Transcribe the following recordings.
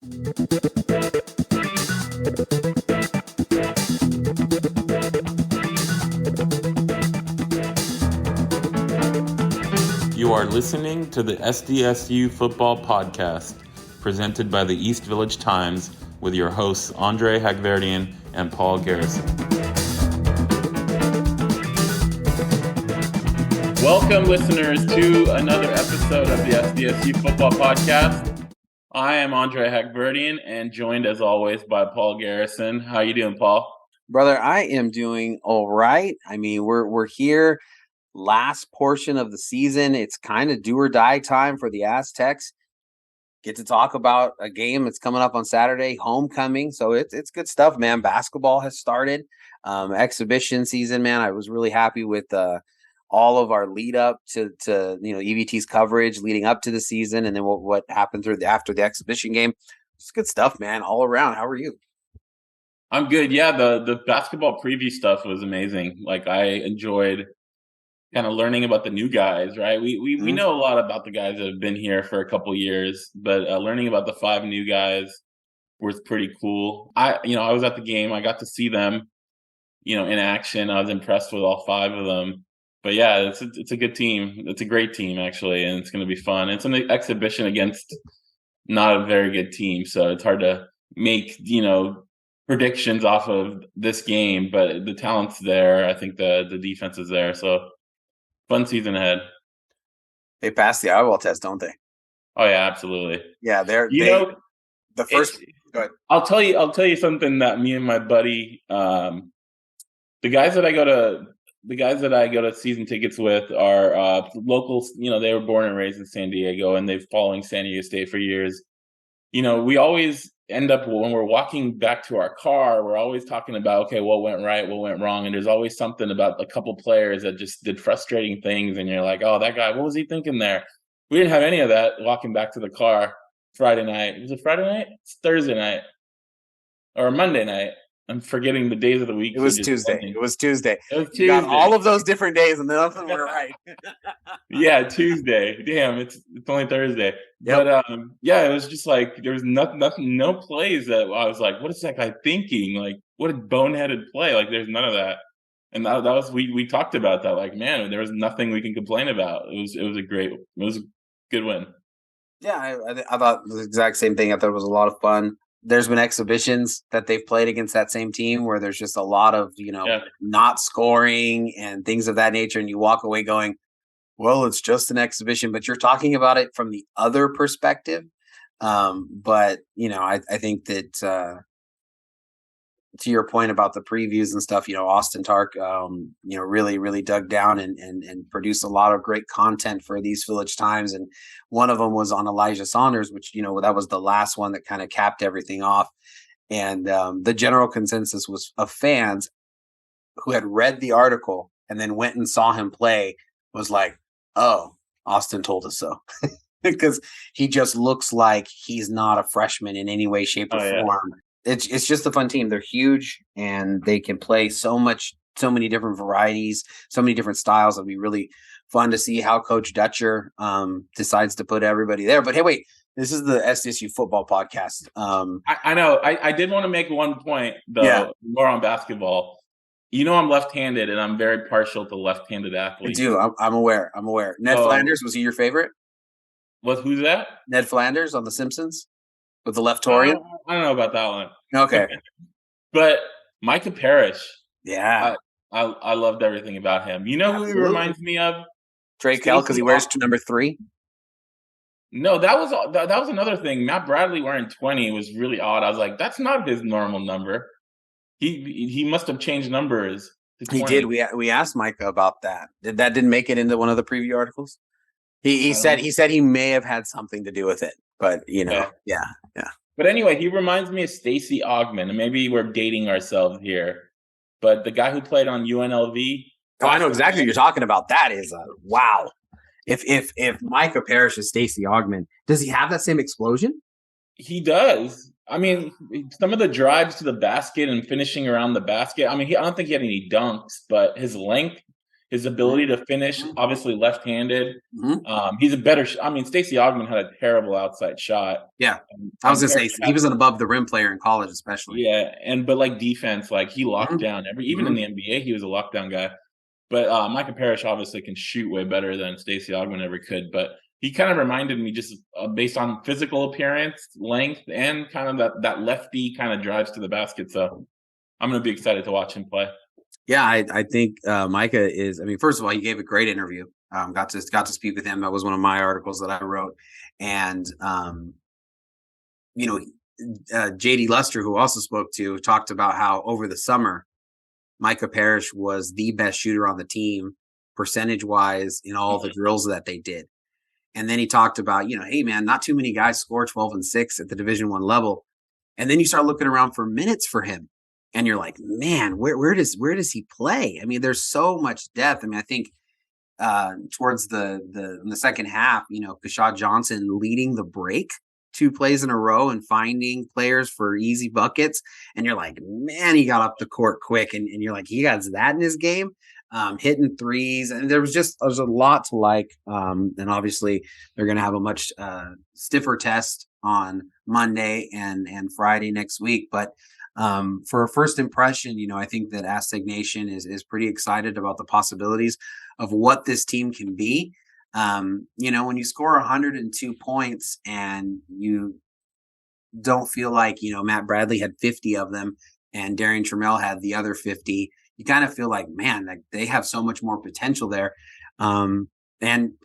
You are listening to the SDSU Football Podcast, presented by the East Village Times, with your hosts Andre Hagverdian and Paul Garrison. Welcome, listeners, to another episode of the SDSU Football Podcast. I am Andre Hagverdian and joined, as always, by Paul Garrison. How you doing, Paul? Brother, I am doing all right. I mean, we're here. Last portion of the season. It's kind of do or die time for the Aztecs. Get to talk about a game that's coming up on Saturday, homecoming. So it's good stuff, man. Basketball has started. Exhibition season, man. I was really happy with all of our lead up to EVT's coverage leading up to the season, and then what happened after the exhibition game. It's good stuff, man. All around. How are you? I'm good. Yeah, the basketball preview stuff was amazing. Like, I enjoyed kind of learning about the new guys, right? We know a lot about the guys that have been here for a couple years, but learning about the 5 new guys was pretty cool. I was at the game. I got to see them, in action. I was impressed with all 5 of them. But yeah, it's a good team. It's a great team, actually, and it's going to be fun. It's an exhibition against not a very good team, so it's hard to make, predictions off of this game, but the talent's there. I think the defense is there, so fun season ahead. They passed the eyeball test, don't they? Oh yeah, absolutely. Yeah, the first. Go ahead. I'll tell you something that me and my buddy, the guys that I go to season tickets with are locals. They were born and raised in San Diego, and they've following San Diego State for years. We always end up, when we're walking back to our car, we're always talking about, okay, what went right, what went wrong. And there's always something about a couple players that just did frustrating things. And you're like, oh, that guy, what was he thinking there? We didn't have any of that walking back to the car Friday night. Was it Friday night? It's Thursday night or Monday night. I'm forgetting the days of the week. It was Tuesday. You got all of those different days, and none of them were right. Yeah, Tuesday. Damn, it's only Thursday. Yep. But it was just like there was nothing, no plays that I was like, what is that guy thinking? Like, what a boneheaded play! Like, there's none of that. And that was we talked about that. Like, man, there was nothing we can complain about. It was a good win. Yeah, I thought the exact same thing. I thought it was a lot of fun. There's been exhibitions that they've played against that same team where there's just a lot of, not scoring and things of that nature. And you walk away going, well, it's just an exhibition, but you're talking about it from the other perspective. But I think that, to your point about the previews and stuff, Austin Tark, really, really dug down and produced a lot of great content for these Village Times. And one of them was on Elijah Saunders, which, that was the last one that kind of capped everything off. And the general consensus was of fans who had read the article and then went and saw him play was like, oh, Austin told us so. Because he just looks like he's not a freshman in any way, shape, or form. It's just a fun team. They're huge and they can play so many different varieties, so many different styles. It'll be really fun to see how Coach Dutcher decides to put everybody there. But hey, wait, this is the SDSU football podcast. I know. I did want to make one point though, more on basketball. I'm left-handed and I'm very partial to left-handed athletes. I do. I'm aware. Ned Flanders, was he your favorite? Who's that? Ned Flanders on The Simpsons with the Leftorian. I don't know about that one. Okay. But Micah Parrish. Yeah. I loved everything about him. You know who he reminds me of? Trey Kell, because he wears number 3? No, that was another thing. Matt Bradley wearing 20 was really odd. I was like, that's not his normal number. He must have changed numbers. He did. We asked Micah about that. Didn't make it into one of the preview articles? He said he may have had something to do with it. But, yeah. But anyway, he reminds me of Stacey Augmon. And maybe we're dating ourselves here. But the guy who played on UNLV. Oh, I know exactly what you're talking about. That is wow. If Micah Parrish is Stacey Augmon, does he have that same explosion? He does. I mean, some of the drives to the basket and finishing around the basket. I mean, I don't think he had any dunks, but his length his ability to finish, obviously left-handed. Mm-hmm. He's a better. I mean, Stacey Augmon had a terrible outside shot. Yeah, I was And gonna say Parrish he was an above the rim player in college, especially. yeah, but like defense, like he locked Mm-hmm. down even in Mm-hmm. the NBA, he was a lockdown guy. But Micah Parrish obviously can shoot way better than Stacey Augmon ever could. But he kind of reminded me just based on physical appearance, length, and kind of that lefty kind of drives to the basket. So I'm going to be excited to watch him play. Yeah, I think Micah is. I mean, first of all, he gave a great interview. Got to speak with him. That was one of my articles that I wrote, and you know, JD Luster, who also spoke to, talked about how over the summer, Micah Parrish was the best shooter on the team, percentage wise, in all the drills that they did. And then he talked about, hey man, not too many guys score 12 and 6 at the Division 1 level. And then you start looking around for minutes for him. And you're like, man, where does he play? I mean, there's so much depth. I mean, I think towards in the second half, Kashad Johnson leading the break 2 plays in a row and finding players for easy buckets. And you're like, man, he got up the court quick. And you're like, he got that in his game, hitting threes. And there's a lot to like. And obviously they're going to have a much stiffer test on Monday and Friday next week. But for a first impression, I think that Aztec Nation is pretty excited about the possibilities of what this team can be. When you score 102 points and you don't feel like, Matt Bradley had 50 of them and Darian Trammell had the other 50, you kind of feel like, man, like they have so much more potential there. And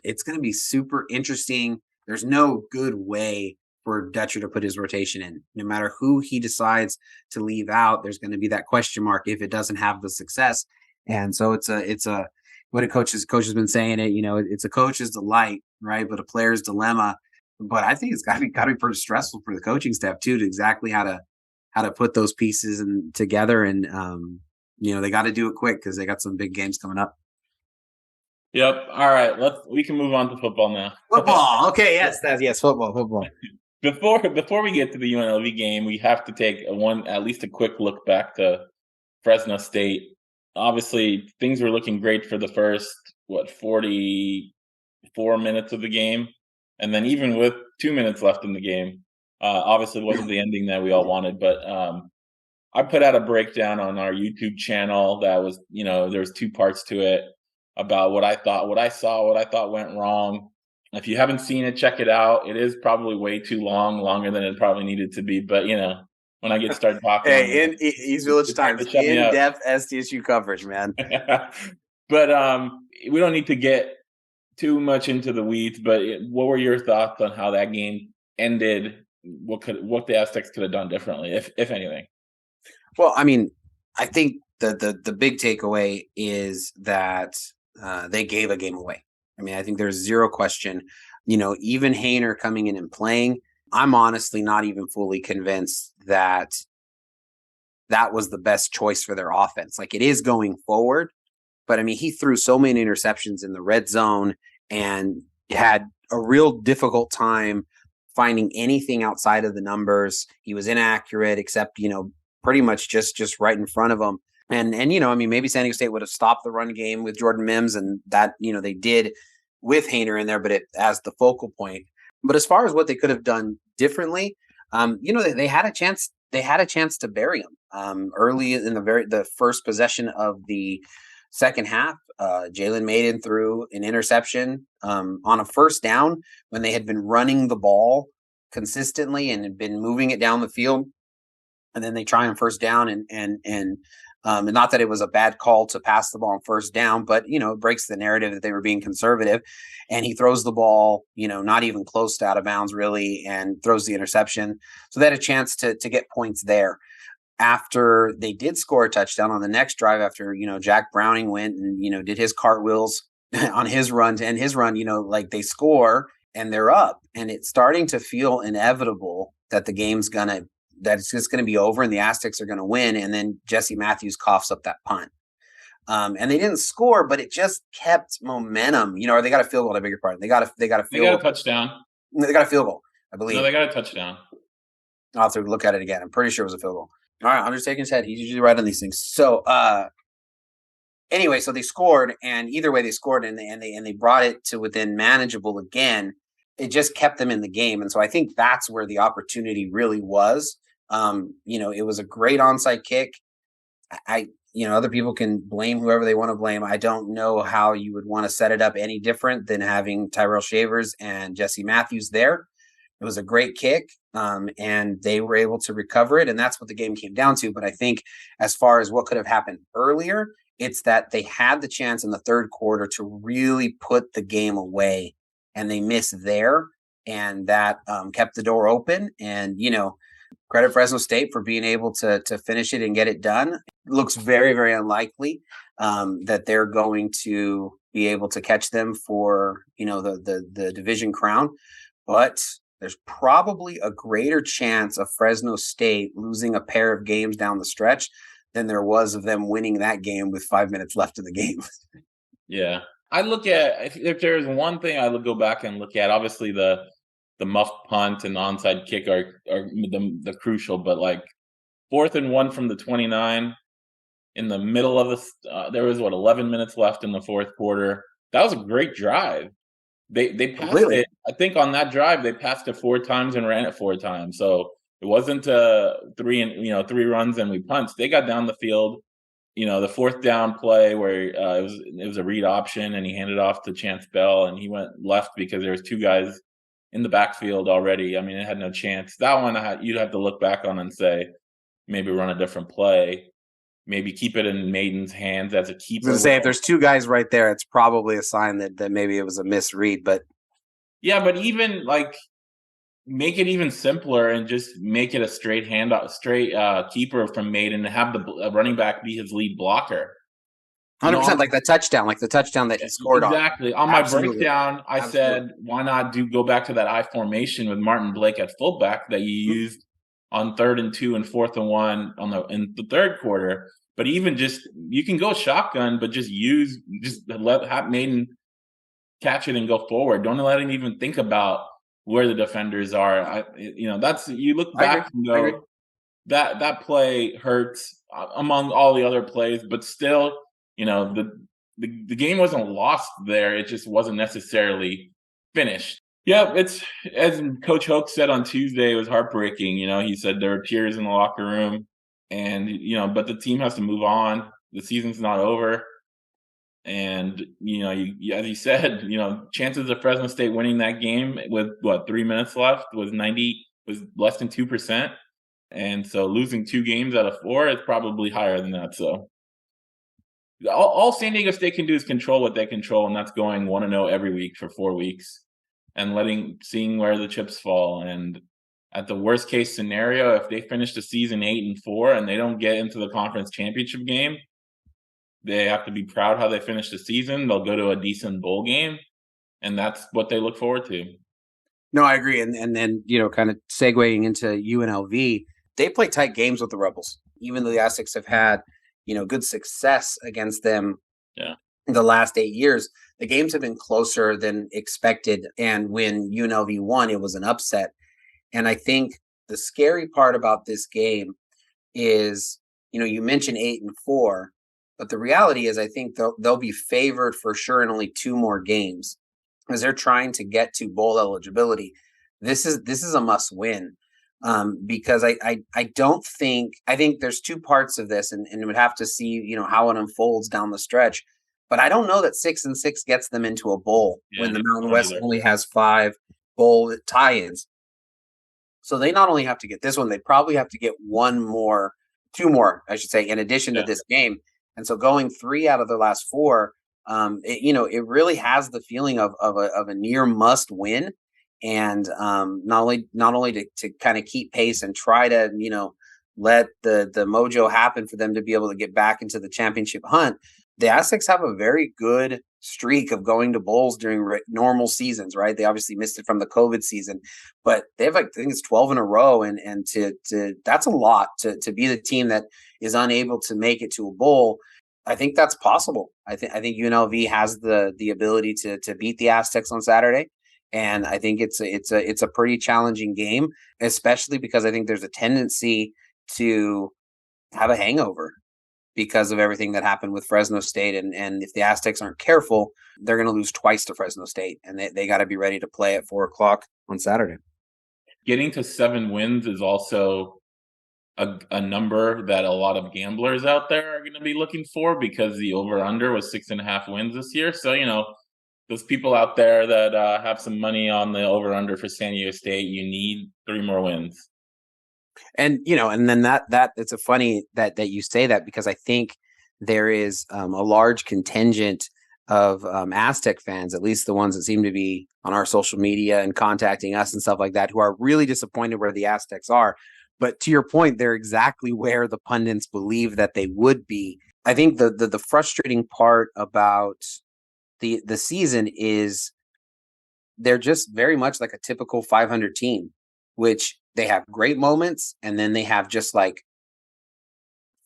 it's going to be super interesting. There's no good way for Dutcher to put his rotation in. No matter who he decides to leave out, there's going to be that question mark if it doesn't have the success. And so it's a what a coach has been saying it, it's a coach's delight, right? But a player's dilemma. But I think it's got to be pretty stressful for the coaching staff too, to exactly how to put those pieces together. And they got to do it quick because they got some big games coming up. Yep. All right. We can move on to football now. Football. Okay. Yes. Football. Before we get to the UNLV game, we have to take at least a quick look back to Fresno State. Obviously, things were looking great for the first 44 minutes of the game, and then even with 2 minutes left in the game, obviously it wasn't the ending that we all wanted. But I put out a breakdown on our YouTube channel that was, there was 2 parts to it about what I thought went wrong. If you haven't seen it, check it out. It is probably way too longer than it probably needed to be. But when I get started talking, hey, in East Village Times, in-depth SDSU coverage, man. But we don't need to get too much into the weeds. But what were your thoughts on how that game ended? What the Aztecs could have done differently, if anything? Well, I mean, I think the big takeaway is that they gave a game away. I mean, I think there's zero question. Even Hainer coming in and playing, I'm honestly not even fully convinced that was the best choice for their offense. Like, it is going forward, but I mean, he threw so many interceptions in the red zone and had a real difficult time finding anything outside of the numbers. He was inaccurate, except, pretty much just right in front of him. And I mean, maybe San Diego State would have stopped the run game with Jordan Mims, and that, they did with Hainer in there, but as the focal point. But as far as what they could have done differently, they had a chance. They had a chance to bury him early in the first possession of the second half. Jalen Maiden threw an interception on a first down when they had been running the ball consistently and had been moving it down the field. And then they try on first down and not that it was a bad call to pass the ball on first down, but, it breaks the narrative that they were being conservative. And he throws the ball, not even close to out of bounds really, and throws the interception. So they had a chance to get points there. After they did score a touchdown on the next drive, after, Jack Browning went and, did his cartwheels on his run to end his run, like they score and they're up. And it's starting to feel inevitable that it's just going to be over and the Aztecs are going to win. And then Jesse Matthews coughs up that punt. And they didn't score, but it just kept momentum, or they got a field goal. I beg your pardon. They got a touchdown. They got a field goal, I believe. No, they got a touchdown. I'll have to look at it again. I'm pretty sure it was a field goal. All right. I'm just taking his head. He's usually right on these things. So, anyway, so they scored, and either way they scored, and they brought it to within manageable again. It just kept them in the game, and so I think that's where the opportunity really was. It was a great onside kick. Other people can blame whoever they want to blame. I don't know how you would want to set it up any different than having Tyrell Shavers and Jesse Matthews there. It was a great kick, and they were able to recover it, and that's what the game came down to. But I think as far as what could have happened earlier, it's that they had the chance in the third quarter to really put the game away, and they missed there, and that kept the door open. And, credit Fresno State for being able to finish it and get it done. It looks very, very unlikely that they're going to be able to catch them for, the division crown. But there's probably a greater chance of Fresno State losing a pair of games down the stretch than there was of them winning that game with 5 minutes left of the game. Yeah. I look at, if there's one thing I would go back and look at, obviously the muff punt and the onside kick are the crucial, but like 4th and 1 from the 29 in the middle of there was 11 minutes left in the fourth quarter. That was a great drive. They passed it. I think on that drive they passed it 4 times and ran it 4 times. So it wasn't 3 runs and we punched. They got down the field. The fourth down play where it was a read option and he handed off to Chance Bell and he went left because there was 2 guys in the backfield already. I mean, it had no chance. That one you'd have to look back on and say, maybe run a different play. Maybe keep it in Maiden's hands as a keeper. I was going to say, if there's 2 guys right there, it's probably a sign that maybe it was a misread. But yeah, but even like make it even simpler and just make it a straight keeper from Maiden and have the running back be his lead blocker. 100%, like the touchdown that he scored on. Exactly. On my breakdown, I said, why not go back to that I formation with Martin Blake at fullback that you used on 3rd and 2 and 4th and 1 in the third quarter. But even you can go shotgun, but have Maiden catch it and go forward. Don't let him even think about where the defenders are. You look back and go, that play hurts among all the other plays, but still, the game wasn't lost there. It just wasn't necessarily finished. Yeah, it's, as Coach Hoke said on Tuesday, it was heartbreaking. He said there were tears in the locker room and, but the team has to move on. The season's not over. And, as you said, chances of Fresno State winning that game with 3 minutes left was less than 2%. And so losing 2 games out of 4 is probably higher than that. So all San Diego State can do is control what they control, and that's going 1-0 every week for 4 weeks and seeing where the chips fall. And at the worst case scenario, if they finish the season 8-4 and they don't get into the conference championship game, they have to be proud how they finished the season. They'll go to a decent bowl game, and that's what they look forward to. No, I agree. And then, kind of segueing into UNLV, they play tight games with the Rebels, even though the Aztecs have had, good success against them in the last 8 years. The games have been closer than expected. And when UNLV won, it was an upset. And I think the scary part about this game is, you mentioned 8-4, but the reality is I think they'll be favored for sure in only 2 more games because they're trying to get to bowl eligibility. This is a must win. Because I think there's 2 parts of this and would have to see, how it unfolds down the stretch. But I don't know that 6-6 gets them into a bowl when the Mountain West only has 5 bowl tie-ins. So they not only have to get this one, they probably have to get 2 more, I should say, in addition to this game. And so going 3 out of their last 4, it really has the feeling of a near must win. And not only to kind of keep pace and try to, let the mojo happen for them to be able to get back into the championship hunt. The Aztecs have a very good streak of going to bowls during normal seasons, right? They obviously missed it from the COVID season, but they have, I think it's 12 in a row. And to that's a lot to be the team that is unable to make it to a bowl. I think that's possible. I think UNLV has the ability to beat the Aztecs on Saturday. And I think it's a pretty challenging game, especially because I think there's a tendency to have a hangover. because of everything that happened with Fresno State. And if the Aztecs aren't careful, they're going to lose twice to Fresno State, and they got to be ready to play at 4:00 on Saturday. Getting to 7 wins is also a number that a lot of gamblers out there are going to be looking for, because the over-under was 6.5 wins this year. So, those people out there that have some money on the over-under for San Diego State, you need 3 more wins. And, and then that it's a funny that you say that, because I think there is a large contingent of Aztec fans, at least the ones that seem to be on our social media and contacting us and stuff like that, who are really disappointed where the Aztecs are. But to your point, they're exactly where the pundits believe that they would be. I think the frustrating part about the season is they're just very much like a typical 500 team, which they have great moments, and then they have just like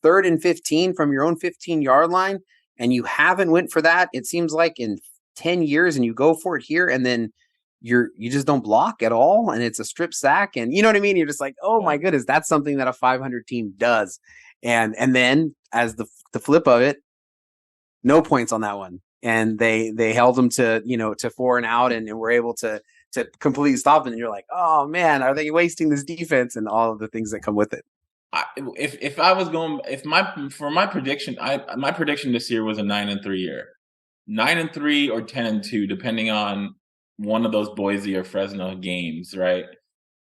3rd and 15 from your own 15-yard line, and you haven't went for that, it seems like, in 10 years, and you go for it here, and then you just don't block at all, and it's a strip sack, and you know what I mean? You're just like, oh my goodness, that's something that a 500 team does. And then as the flip of it, no points on that one. And they held them to 4 and out, and were able to completely stop it. And you're like, oh man, are they wasting this defense and all of the things that come with it? My prediction this year was a 9-3 year, 9-3 or 10-2, depending on one of those Boise or Fresno games, right?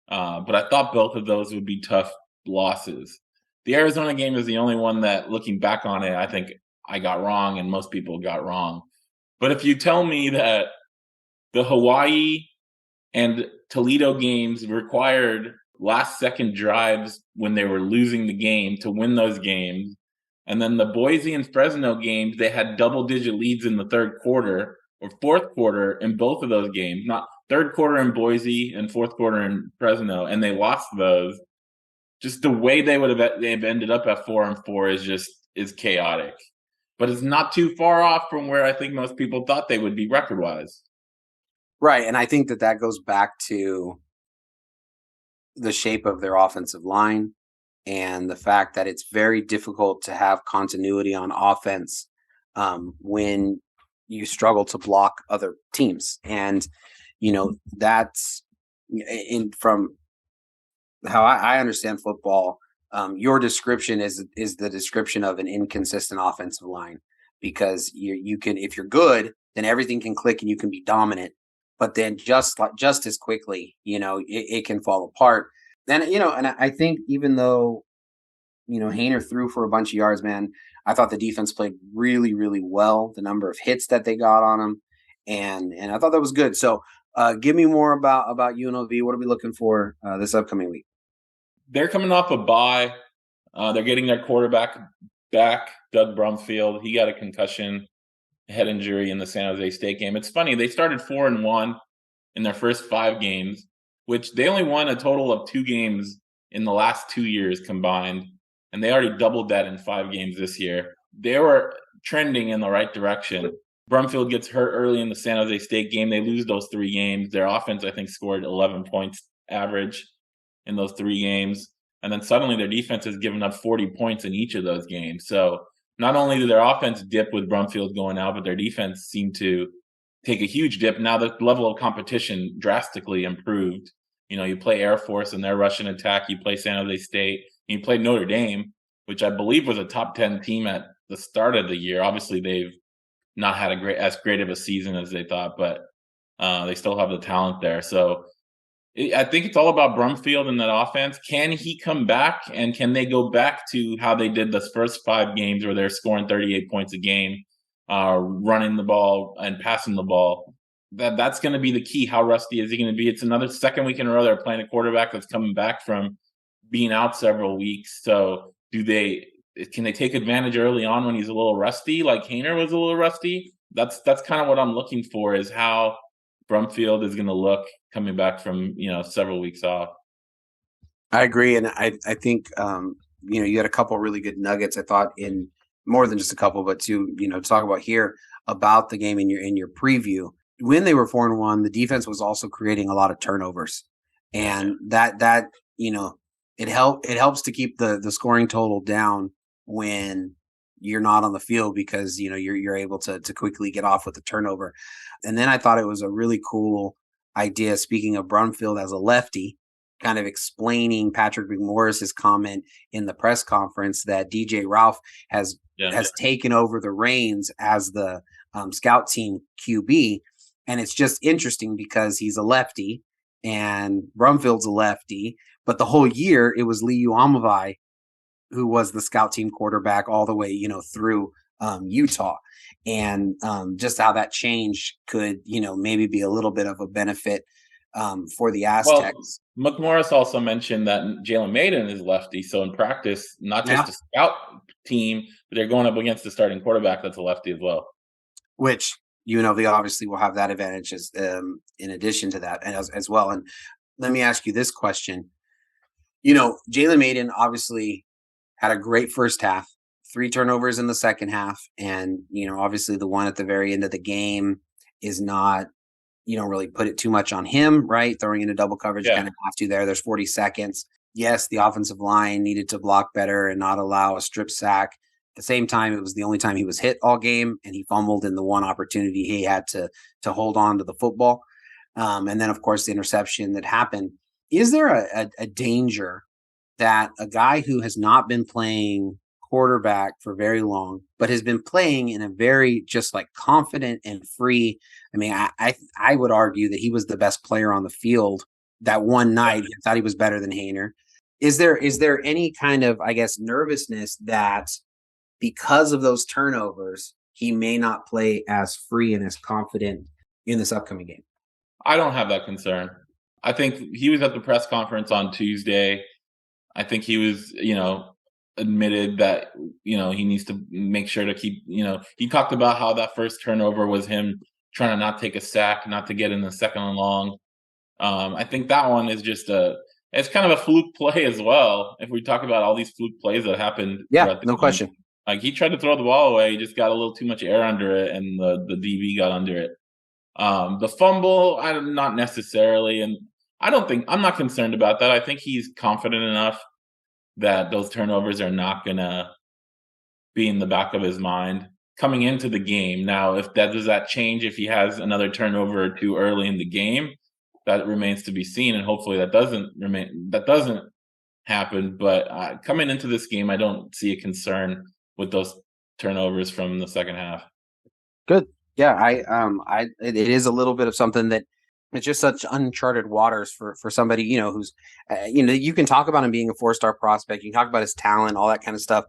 But I thought both of those would be tough losses. The Arizona game is the only one that, looking back on it, I think I got wrong, and most people got wrong. But if you tell me that the Hawaii and Toledo games required last-second drives when they were losing the game to win those games, and then the Boise and Fresno games, they had double-digit leads in the third quarter or fourth quarter in both of those games, not third quarter in Boise and fourth quarter in Fresno, and they lost those. Just the way they've ended up at 4-4 is chaotic. But it's not too far off from where I think most people thought they would be record-wise. Right, and I think that goes back to the shape of their offensive line and the fact that it's very difficult to have continuity on offense when you struggle to block other teams. And, that's from how I understand football. Your description is the description of an inconsistent offensive line, because you can, if you're good, then everything can click and you can be dominant. But then just as quickly, it can fall apart. And, and I think even though, Haener threw for a bunch of yards, man, I thought the defense played really, really well. The number of hits that they got on him, and I thought that was good. So give me more about UNLV. What are we looking for this upcoming week? They're coming off a bye. They're getting their quarterback back, Doug Brumfield. He got a concussion, head injury in the San Jose State game. It's funny, they started 4-1 in their first 5 games, which they only won a total of 2 games in the last 2 years combined, and they already doubled that in 5 games this year. They were trending in the right direction. Brumfield gets hurt early in the San Jose State game. They lose those 3 games. Their offense, I think, scored 11 points average in those 3 games. And then suddenly their defense has given up 40 points in each of those games. So not only did their offense dip with Brumfield going out, but their defense seemed to take a huge dip. Now the level of competition drastically improved. You play Air Force and their Russian attack. You play San Jose State. And you play Notre Dame, which I believe was a top 10 team at the start of the year. Obviously, they've not had as great of a season as they thought, but they still have the talent there. So I think it's all about Brumfield and that offense. Can he come back, and can they go back to how they did the first 5 games where they're scoring 38 points a game, running the ball and passing the ball? That's going to be the key. How rusty is he going to be? It's another second week in a row they're playing a quarterback that's coming back from being out several weeks. So can they take advantage early on when he's a little rusty, like Haener was a little rusty? That's kind of what I'm looking for, is how Brumfield is going to look coming back from, several weeks off. I agree. And I think, you had a couple really good nuggets, I thought, in more than just a couple, but to talk about here about the game in your preview. When they were 4-1, the defense was also creating a lot of turnovers, and that it helps to keep the scoring total down when you're not on the field because you're able to quickly get off with the turnover. And then I thought it was a really cool idea. Speaking of Brumfield as a lefty, kind of explaining Patrick McMorris's comment in the press conference that DJ Ralph has taken over the reins as the scout team QB. And it's just interesting because he's a lefty and Brumfield's a lefty, but the whole year it was Lee Uamavai who was the scout team quarterback all the way, through Utah. And just how that change could, maybe be a little bit of a benefit for the Aztecs. Well, McMorris also mentioned that Jalen Maiden is lefty. So in practice, not just a scout team, but they're going up against the starting quarterback that's a lefty as well. Which UNLV obviously will have that advantage in addition to that as well. And let me ask you this question. Jalen Maiden obviously had a great first half, 3 turnovers in the second half. And, obviously the one at the very end of the game is not, really put it too much on him, right? Throwing into double coverage, kind of have to there. There's 40 seconds. Yes, the offensive line needed to block better and not allow a strip sack. At the same time, it was the only time he was hit all game, and he fumbled in the one opportunity he had to hold on to the football. And then, of course, the interception that happened. Is there a danger that a guy who has not been playing quarterback for very long, but has been playing in a very just like confident and free? I mean, I would argue that he was the best player on the field that one night. I thought he was better than Haener. Is there any kind of, I guess, nervousness that because of those turnovers, he may not play as free and as confident in this upcoming game? I don't have that concern. I think he was at the press conference on Tuesday. I think he was, admitted that, he needs to make sure to keep, he talked about how that first turnover was him trying to not take a sack, not to get in the second and long. I think that one is just it's kind of a fluke play as well. If we talk about all these fluke plays that happened. Yeah, no question. Like he tried to throw the ball away. He just got a little too much air under it and the DB got under it. The fumble, not necessarily. And I'm not concerned about that. I think he's confident enough that those turnovers are not going to be in the back of his mind coming into the game. Now, does that change if he has another turnover or two early in the game? That remains to be seen, and hopefully that doesn't happen. But coming into this game, I don't see a concern with those turnovers from the second half. Good. Yeah, it is a little bit of something that it's just such uncharted waters for somebody, who's, you can talk about him being a 4-star prospect. You can talk about his talent, all that kind of stuff.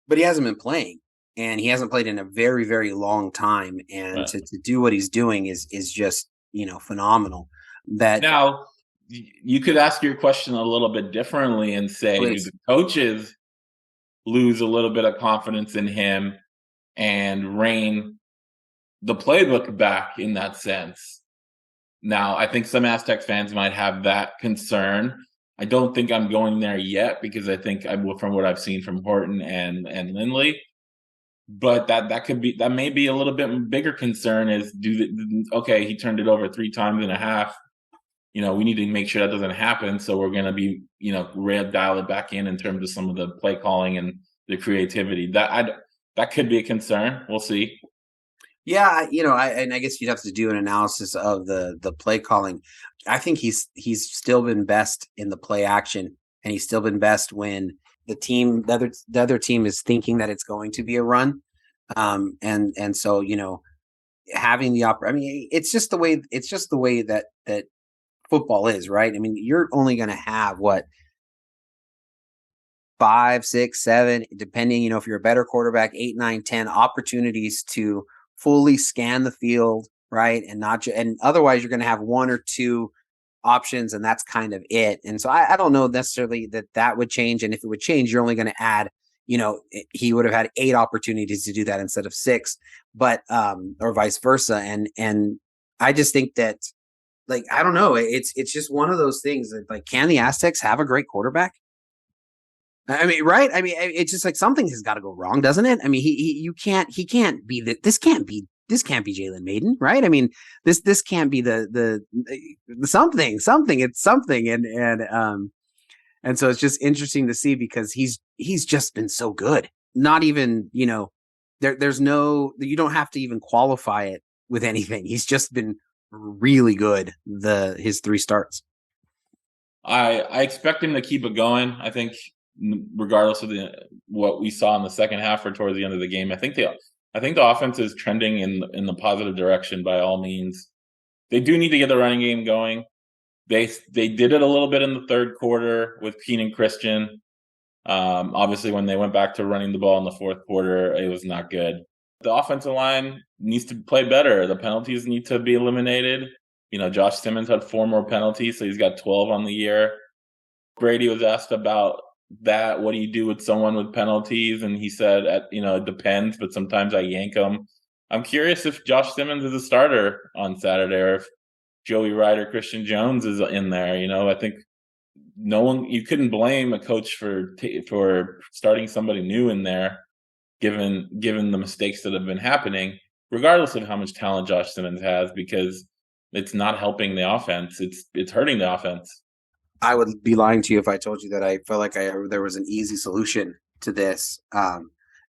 But he hasn't been playing, and he hasn't played in a very, very long time. And right. to do what he's doing is just, phenomenal. That now you could ask your question a little bit differently and say, do the coaches lose a little bit of confidence in him and rein the playbook back in that sense? Now, I think some Aztec fans might have that concern. I don't think I'm going there yet because I think from what I've seen from Horton and Lindley, but that may be a little bit bigger concern is okay, he turned it over 3 times and a half. We need to make sure that doesn't happen. So we're going to be, dial it back in terms of some of the play calling and the creativity. That could be a concern. We'll see. Yeah, I guess you'd have to do an analysis of the play calling. I think he's still been best in the play action, and he's still been best when the other team is thinking that it's going to be a run. And so, having the it's just the way that football is, right? I mean, you're only going to have 5, 6, 7, depending, if you're a better quarterback, 8, 9, 10 opportunities to fully scan the field, right? And and otherwise you're going to have 1 or 2 options, and that's kind of it. And so I don't know necessarily that would change. And if it would change, you're only going to add, he would have had 8 opportunities to do that instead of 6, but or vice versa. And I just think that, I don't know, it's just one of those things that, can the Aztecs have a great quarterback? I mean, right? I mean, it's just something has got to go wrong, doesn't it? I mean, he can't be this can't be Jalen Maiden, right? I mean, this can't be the something. It's something, and so it's just interesting to see because he's just been so good. not even, there's no, you don't have to even qualify it with anything. He's just been really good his 3 starts. I expect him to keep it going. I think regardless of what we saw in the second half or towards the end of the game, I think the offense is trending in the positive direction by all means. They do need to get the running game going. They did it a little bit in the third quarter with Keenan Christian. Obviously, when they went back to running the ball in the fourth quarter, it was not good. The offensive line needs to play better. The penalties need to be eliminated. Josh Simmons had 4 more penalties, so he's got 12 on the year. Brady was asked about that. What do you do with someone with penalties? And he said, it depends, but sometimes I yank them. I'm curious if Josh Simmons is a starter on Saturday or if Joey Wright or Christian Jones is in there. I think you couldn't blame a coach for starting somebody new in there, given the mistakes that have been happening, regardless of how much talent Josh Simmons has, because it's not helping the offense. It's hurting the offense. I would be lying to you if I told you that I felt like there was an easy solution to this.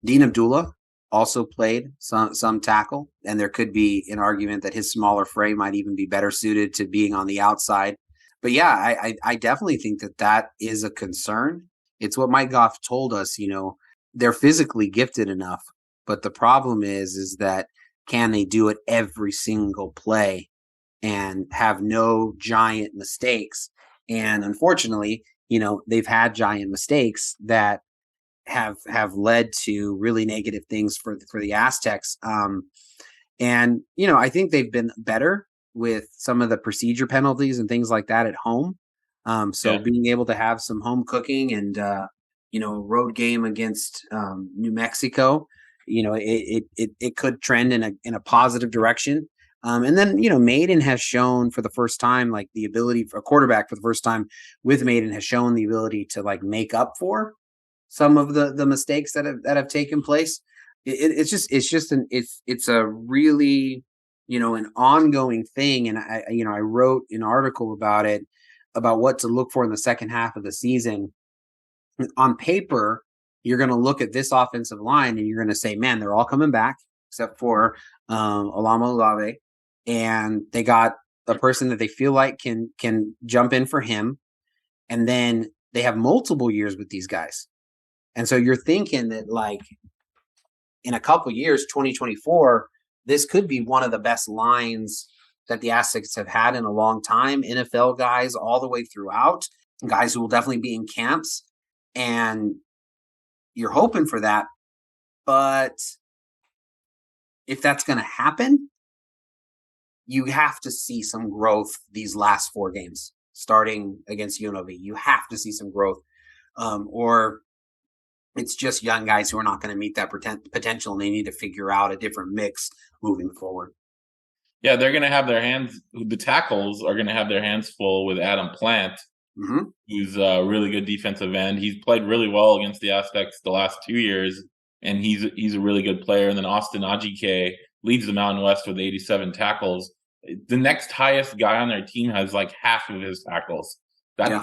Dean Abdullah also played some tackle, and there could be an argument that his smaller frame might even be better suited to being on the outside. But yeah, I definitely think that is a concern. It's what Mike Goff told us. They're physically gifted enough, but the problem is that can they do it every single play and have no giant mistakes? And unfortunately, they've had giant mistakes that have led to really negative things for the Aztecs. And I think they've been better with some of the procedure penalties and things like that at home. So being able to have some home cooking and road game against New Mexico, it could trend in a positive direction. And then, Maiden has shown for the first time, like the ability for a quarterback for the first time with Maiden has shown the ability to like make up for some of the mistakes that have taken place. It's a really, an ongoing thing. And I wrote an article about it, about what to look for in the second half of the season. On paper, you're going to look at this offensive line and you're going to say, man, they're all coming back except for UNLV. And they got a person that they feel like can jump in for him. And then they have multiple years with these guys. And so you're thinking that like in a couple years, 2024, this could be one of the best lines that the Aztecs have had in a long time. NFL guys all the way throughout, guys who will definitely be in camps. And you're hoping for that. But if that's going to happen, you have to see some growth these last 4 games, starting against UNLV. You have to see some growth, or it's just young guys who are not going to meet that potential, and they need to figure out a different mix moving forward. Yeah, they're going to have the tackles are going to have their hands full with Adam Plant, who's a really good defensive end. He's played really well against the Aztecs the last 2 years, and he's a really good player. And then Austin Ajike leads the Mountain West with 87 tackles. The next highest guy on their team has like half of his tackles.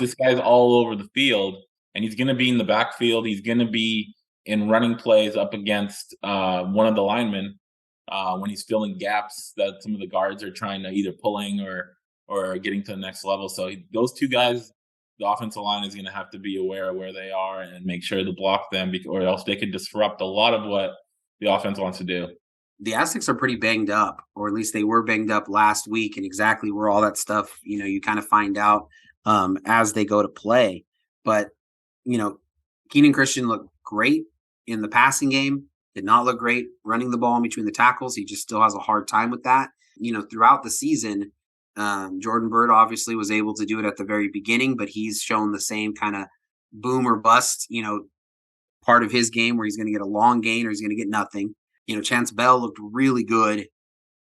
This guy's all over the field, and he's going to be in the backfield. He's going to be in running plays up against one of the linemen when he's filling gaps that some of the guards are trying to either pulling or getting to the next level. So those 2 guys, the offensive line is going to have to be aware of where they are and make sure to block them, or else they could disrupt a lot of what the offense wants to do. The Aztecs are pretty banged up, or at least they were banged up last week, and exactly where all that stuff, you kind of find out as they go to play. But, Keenan Christian looked great in the passing game, did not look great running the ball in between the tackles. He just still has a hard time with that. Throughout the season, Jordan Bird obviously was able to do it at the very beginning, but he's shown the same kind of boom or bust, part of his game where he's going to get a long gain or he's going to get nothing. Chance Bell looked really good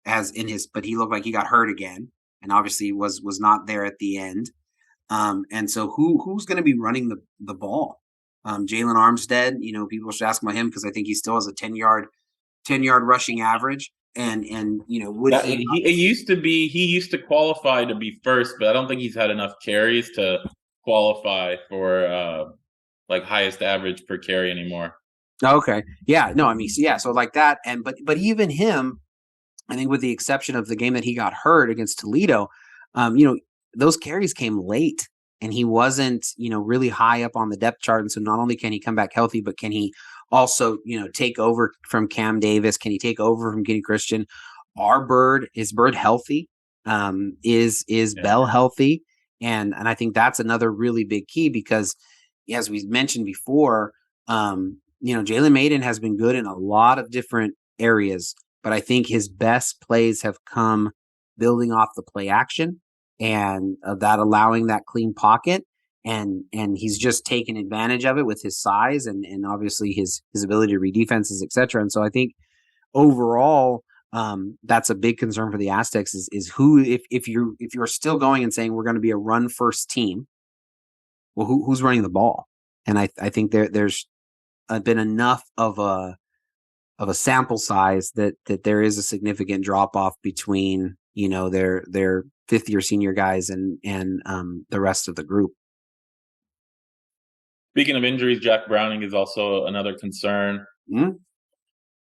but he looked like he got hurt again, and obviously was not there at the end. And so who's going to be running the ball? Jalen Armstead, people should ask about him because I think he still has a 10-yard rushing average. And he used to qualify to be first, but I don't think he's had enough carries to qualify for like highest average per carry anymore. Okay. Yeah. No, I mean, so like that. But even him, I think with the exception of the game that he got hurt against Toledo, those carries came late and he wasn't, really high up on the depth chart. And so not only can he come back healthy, but can he also, take over from Cam Davis? Can he take over from Kenny Christian? Is Bird healthy? Is Bell healthy? And I think that's another really big key because as we mentioned before, Jalen Maiden has been good in a lot of different areas, but I think his best plays have come building off the play action and that allowing that clean pocket. And he's just taken advantage of it with his size and obviously his ability to read defenses, et cetera. And so I think overall, that's a big concern for the Aztecs is who, if you're still going and saying we're going to be a run first team, well, who's running the ball? And I think there's been enough of a sample size that there is a significant drop off between their fifth year senior guys and the rest of the group. Speaking of injuries, Jack Browning is also another concern. Mm-hmm.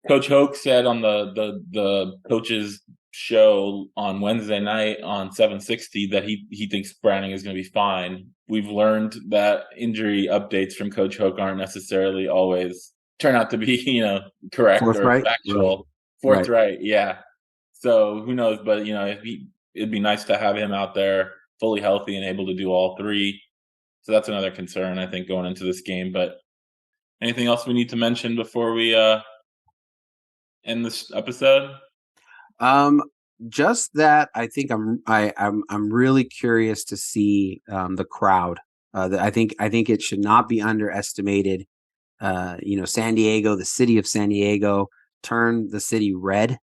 Coach Hoke said on the coaches show on Wednesday night on 760 that he thinks Browning is going to be fine. We've learned that injury updates from Coach Hoke aren't necessarily always turn out to be, correct or factual. Forthright, yeah. So who knows? But it'd be nice to have him out there fully healthy and able to do all three. So that's another concern, I think, going into this game. But anything else we need to mention before we end this episode? Just that I think I'm really curious to see the crowd. I think it should not be underestimated. San Diego, the city of San Diego, turned the city red,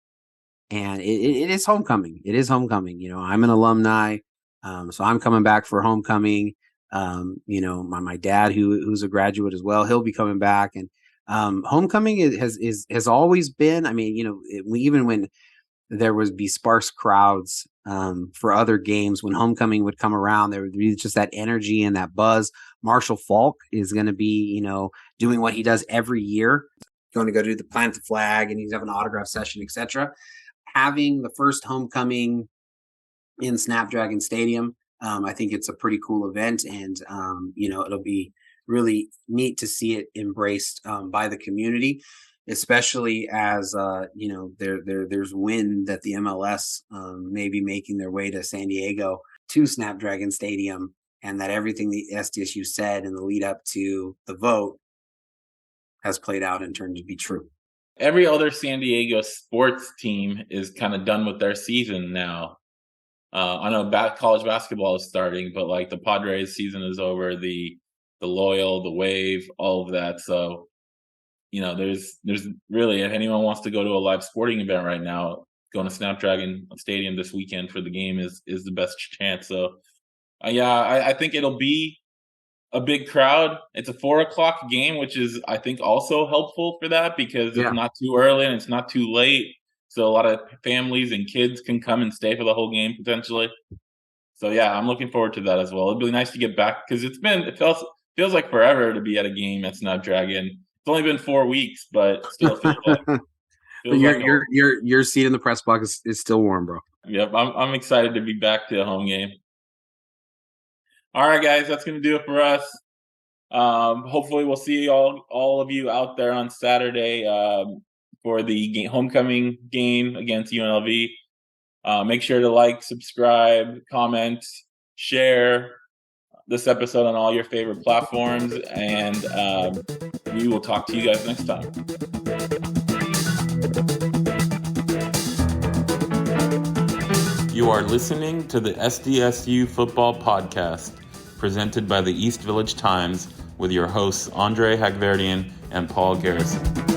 and it is homecoming. It is homecoming. I'm an alumni, so I'm coming back for homecoming. My dad, who's a graduate as well, he'll be coming back, and homecoming has always been. I mean, even when there would be sparse crowds for other games, when homecoming would come around, there would be just that energy and that buzz. Marshall Falk is going to be, doing what he does every year, going to go to the plant the flag, and he's having an autograph session, etc. Having the first homecoming in Snapdragon Stadium, I think it's a pretty cool event, and it'll be really neat to see it embraced by the community, especially as there's wind that the MLS may be making their way to San Diego to Snapdragon Stadium, and that everything the SDSU said in the lead up to the vote has played out and turned to be true. Every other San Diego sports team is kind of done with their season now. I know college basketball is starting, but like the Padres season is over, the Loyal, the Wave, all of that. So, there's really, if anyone wants to go to a live sporting event right now, going to Snapdragon Stadium this weekend for the game is the best chance. So, I think it'll be a big crowd. It's a 4:00 game, which is, I think, also helpful for that because it's not too early and it's not too late. So a lot of families and kids can come and stay for the whole game potentially. So I'm looking forward to that as well. It'd be nice to get back because it feels like forever to be at a game at Snapdragon. It's only been 4 weeks, but still feels like your seat in the press box is still warm, bro. Yep, I'm excited to be back to a home game. All right, guys, that's going to do it for us. Hopefully we'll see all of you out there on Saturday for the homecoming game against UNLV. Make sure to like, subscribe, comment, share this episode on all your favorite platforms, and we will talk to you guys next time. You are listening to the SDSU Football Podcast, presented by the East Village Times, with your hosts Andre Hagverdian and Paul Garrison.